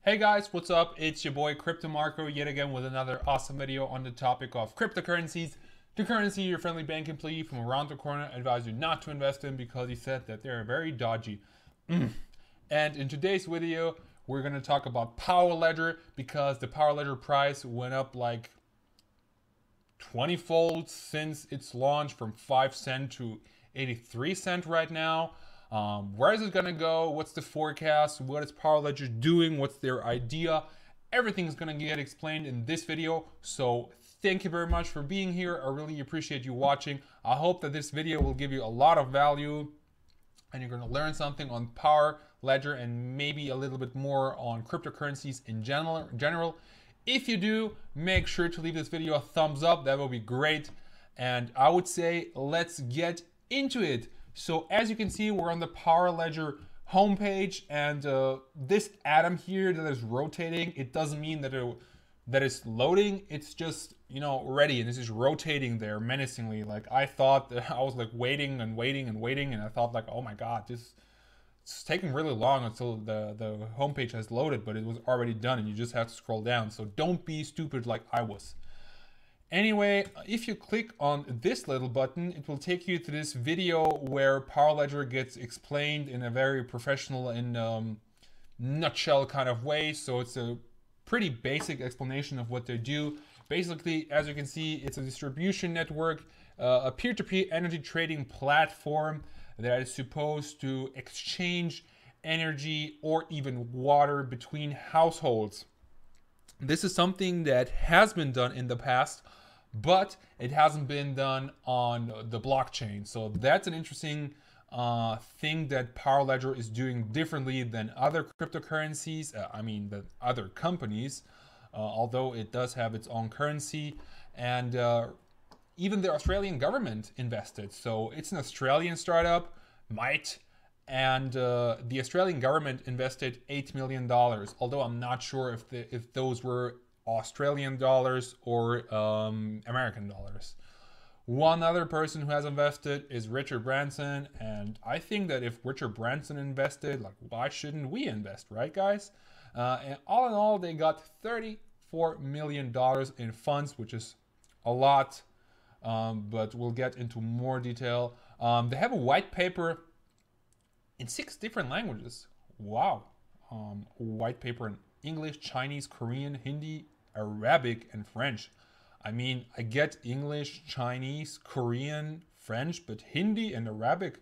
Hey guys, what's up? It's your boy Crypto Marco yet again with another awesome video on the topic of cryptocurrencies. The currency your friendly bank employee from around the corner advised you not to invest in because he said that they're very dodgy. And in today's video, we're going to talk about POWR Ledger because the POWR Ledger price went up like 20-fold since its launch from 5 cents to 83 cents right now. Where is it gonna go? What's the forecast? What is POWR Ledger doing? What's their idea? Everything's gonna get explained in this video. So thank you very much for being here. I really appreciate you watching. I hope that this video will give you a lot of value and you're gonna learn something on POWR Ledger and maybe a little bit more on cryptocurrencies in general. If you do, make sure to leave this video a thumbs up. That will be great. And I would say let's get into it. So as you can see, we're on the POWR Ledger homepage, and this atom here that is rotating, it doesn't mean that it's loading. It's just, you know, ready, and this is rotating there menacingly. Like I thought that I was like waiting and waiting and waiting, and I thought like, oh my god, it's taking really long until the homepage has loaded, but it was already done, and you just have to scroll down. So don't be stupid like I was. Anyway, if you click on this little button, it will take you to this video where POWR Ledger gets explained in a very professional and nutshell kind of way. So it's a pretty basic explanation of what they do. Basically, as you can see, it's a distribution network, a peer-to-peer energy trading platform that is supposed to exchange energy or even water between households. This is something that has been done in the past, but it hasn't been done on the blockchain. So that's an interesting thing that POWR Ledger is doing differently than other cryptocurrencies. Than other companies, although it does have its own currency. And even the Australian government invested. So it's an Australian startup, and the Australian government invested $8 million, although I'm not sure if those were Australian dollars or American dollars. One other person who has invested is Richard Branson, and I think that if Richard Branson invested, like, why shouldn't we invest, right guys? And all in all, they got $34 million in funds, which is a lot, but we'll get into more detail. They have a white paper in 6 different languages. Wow. White paper in English, Chinese, Korean, Hindi, Arabic, and French. I mean, I get English, Chinese, Korean, French, but Hindi and Arabic,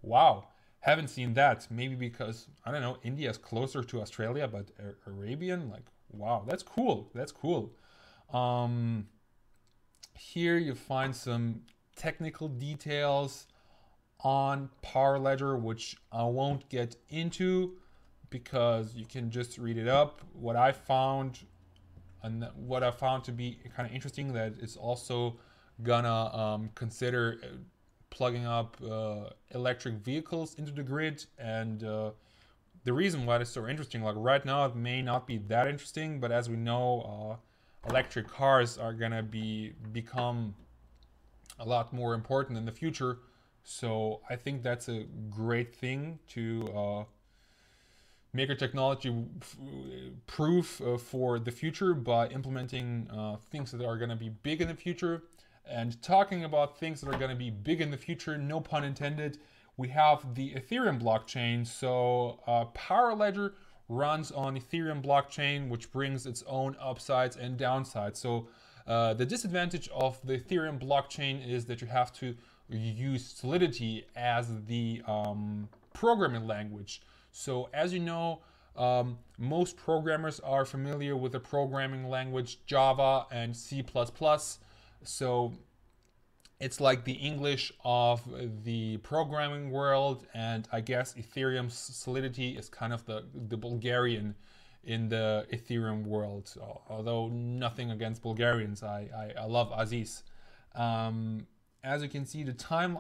wow. Haven't seen that. Maybe because, I don't know, India is closer to Australia, but Arabian, like, wow, that's cool. That's cool. Here you find some technical details on POWR Ledger, which I won't get into because you can just read it up. What I found to be kind of interesting, that it's also gonna consider plugging up electric vehicles into the grid. And the reason why it's so interesting, like right now it may not be that interesting, but as we know, electric cars are gonna become a lot more important in the future. So I think that's a great thing to make a technology proof for the future by implementing things that are going to be big in the future. And talking about things that are going to be big in the future, no pun intended, we have the Ethereum blockchain. So POWR Ledger runs on Ethereum blockchain, which brings its own upsides and downsides. So the disadvantage of the Ethereum blockchain is that you have to use Solidity as the programming language. So as you know, most programmers are familiar with the programming language Java and C++. So it's like the English of the programming world, and I guess Ethereum's Solidity is kind of the Bulgarian in the Ethereum world. So, although nothing against Bulgarians, I love Aziz. As you can see,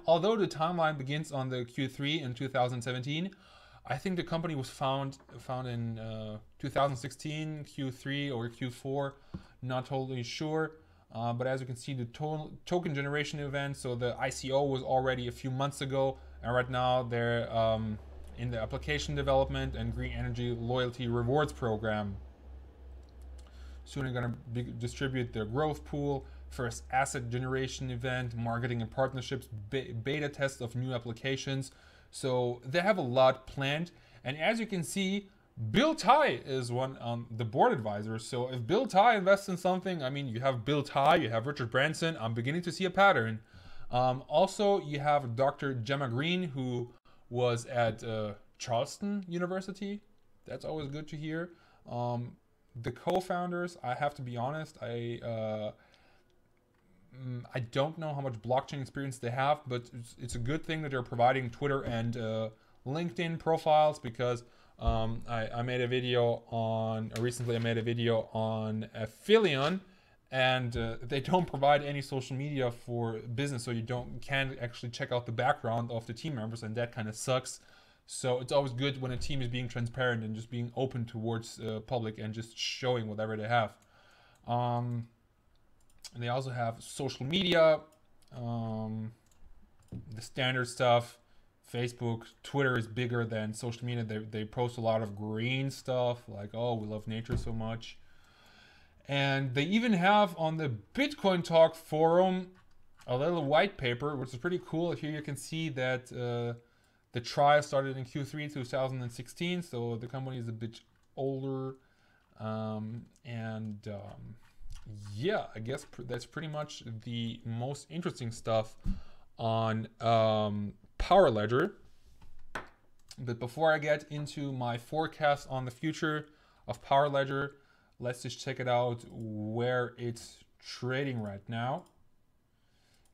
although the timeline begins on the Q3 in 2017, I think the company was found in 2016, Q3 or Q4, not totally sure. But as you can see, the token generation event, so the ICO was already a few months ago, and right now they're in the application development and green energy loyalty rewards program. Soon they're going to distribute their growth pool, first asset generation event, marketing and partnerships, beta tests of new applications. So they have a lot planned. And as you can see, Bill Tai is one on the board advisor. So if Bill Tai invests in something, I mean, you have Bill Tai, you have Richard Branson. I'm beginning to see a pattern. Also, you have Dr. Gemma Green, who was at Charleston University. That's always good to hear. The co-founders, I have to be honest, I don't know how much blockchain experience they have, but it's a good thing that they're providing Twitter and LinkedIn profiles, because I made a video on, recently I made a video on Affilion, and they don't provide any social media for business, so you can't actually check out the background of the team members, and that kind of sucks. So it's always good when a team is being transparent and just being open towards public and just showing whatever they have. And they also have social media, the standard stuff. Facebook, Twitter is bigger than social media. They post a lot of green stuff, like, oh, we love nature so much. And they even have on the Bitcoin Talk forum a little white paper, which is pretty cool. Here you can see that the trial started in Q3 2016, so the company is a bit older. Yeah, I guess that's pretty much the most interesting stuff on POWR Ledger. But before I get into my forecast on the future of POWR Ledger, let's just check it out where it's trading right now.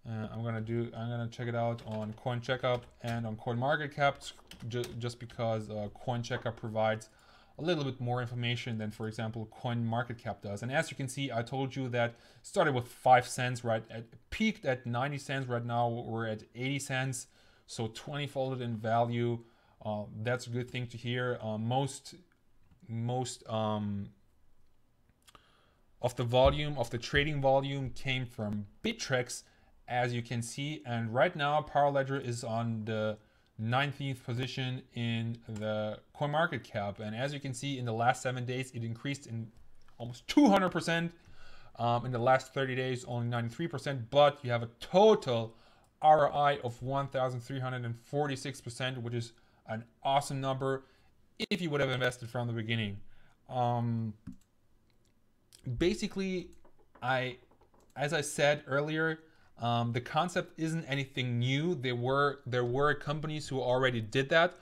I'm gonna check it out on CoinCheckup and on CoinMarketCap, just because CoinCheckup provides a little bit more information than, for example, CoinMarketCap does. And as you can see, I told you that started with 5 cents, right? Peaked at 90 cents. Right now we're at 80 cents, so 20-folded in value. That's a good thing to hear. Most of the volume, of the trading volume, came from Bittrex, as you can see. And right now, POWR Ledger is on the 19th position in the CoinMarketCap. And as you can see, in the last 7 days, it increased in almost 200%. In the last 30 days, only 93%. But you have a total ROI of 1,346%, which is an awesome number if you would have invested from the beginning. Basically, as I said earlier, the concept isn't anything new. There were companies who already did that,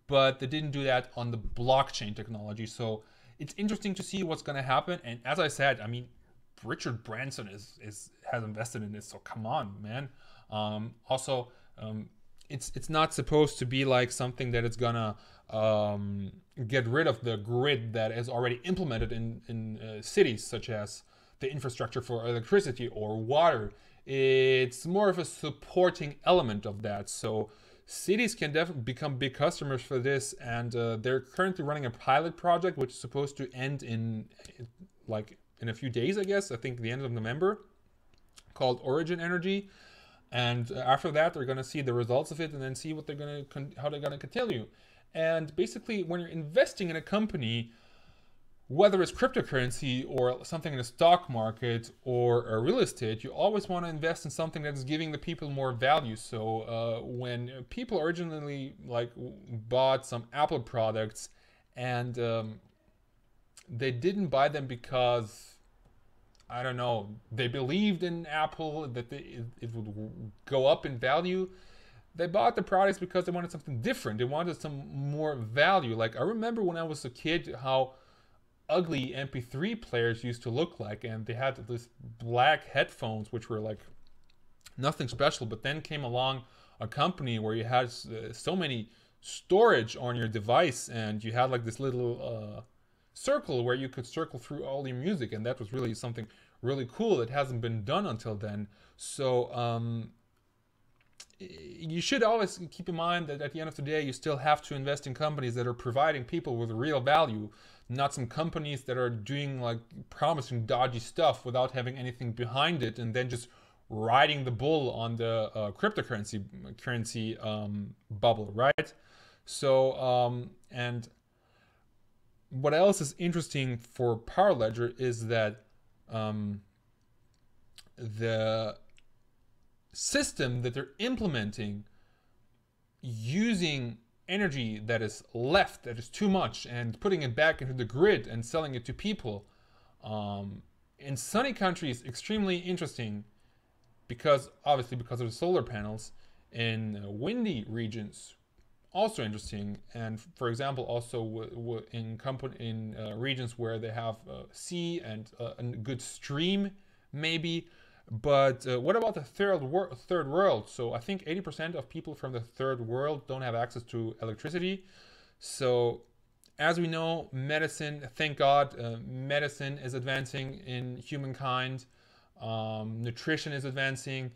but they didn't do that on the blockchain technology. So it's interesting to see what's going to happen. And as I said, I mean, Richard Branson has invested in this, so come on, man. Also, it's not supposed to be like something that it's gonna get rid of the grid that is already implemented in cities, such as the infrastructure for electricity or water. It's more of a supporting element of that. So cities can definitely become big customers for this, and they're currently running a pilot project which is supposed to end in a few days, I guess. I think the end of November, called Origin Energy. And after that, they're going to see the results of it and then see what how they're going to continue. And basically, when you're investing in a company, whether it's cryptocurrency or something in the stock market or real estate, you always want to invest in something that's giving the people more value. So when people originally bought some Apple products and they didn't buy them because, I don't know, they believed in Apple, that it would go up in value. They bought the products because they wanted something different. They wanted some more value. Like, I remember when I was a kid how ugly MP3 players used to look like, and they had this black headphones which were like nothing special. But then came along a company where you had so many storage on your device, and you had like this little circle where you could circle through all your music, and that was really something really cool that hasn't been done until then. So you should always keep in mind that at the end of the day, you still have to invest in companies that are providing people with real value, not some companies that are doing like promising dodgy stuff without having anything behind it, and then just riding the bull on the cryptocurrency bubble, right? So, and what else is interesting for Power Ledger is that the system that they're implementing using energy that is left, that is too much, and putting it back into the grid and selling it to people in sunny countries, extremely interesting, because obviously because of the solar panels. In windy regions, also interesting, and for example also in regions where they have sea and a good stream maybe. But what about the third world? So I think 80% of people from the third world don't have access to electricity. So as we know, medicine, thank God, medicine is advancing in humankind. Nutrition is advancing,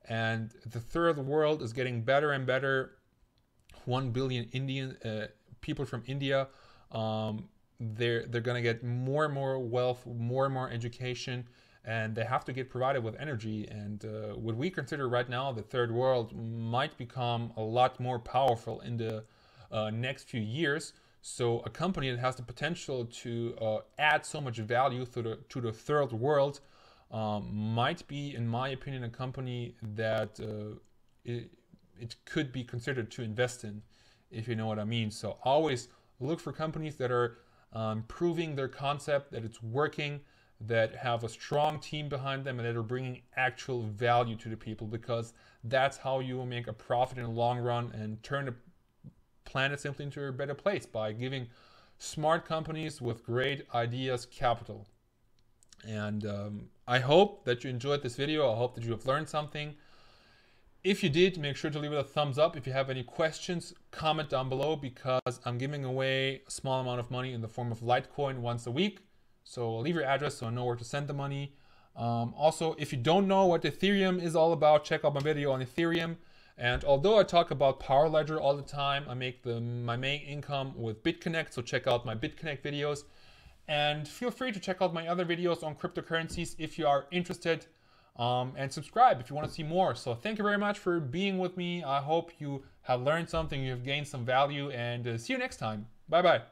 and the third world is getting better and better. 1 billion Indian people from India. They're going to get more and more wealth, more and more education, and they have to get provided with energy. And what we consider right now the third world might become a lot more powerful in the next few years. So a company that has the potential to add so much value to the third world might be, in my opinion, a company that it could be considered to invest in, if you know what I mean. So always look for companies that are proving their concept, that it's working, that have a strong team behind them, and that are bringing actual value to the people, because that's how you will make a profit in the long run and turn the planet simply into a better place, by giving smart companies with great ideas capital. And I hope that you enjoyed this video. I hope that you have learned something. If you did, make sure to leave it a thumbs up. If you have any questions, comment down below, because I'm giving away a small amount of money in the form of Litecoin once a week. So leave your address so I know where to send the money. Also, if you don't know what Ethereum is all about, check out my video on Ethereum. And although I talk about Power Ledger all the time, I make my main income with BitConnect, so check out my BitConnect videos. And feel free to check out my other videos on cryptocurrencies if you are interested. And subscribe if you want to see more. So thank you very much for being with me. I hope you have learned something, you have gained some value, and see you next time. Bye bye.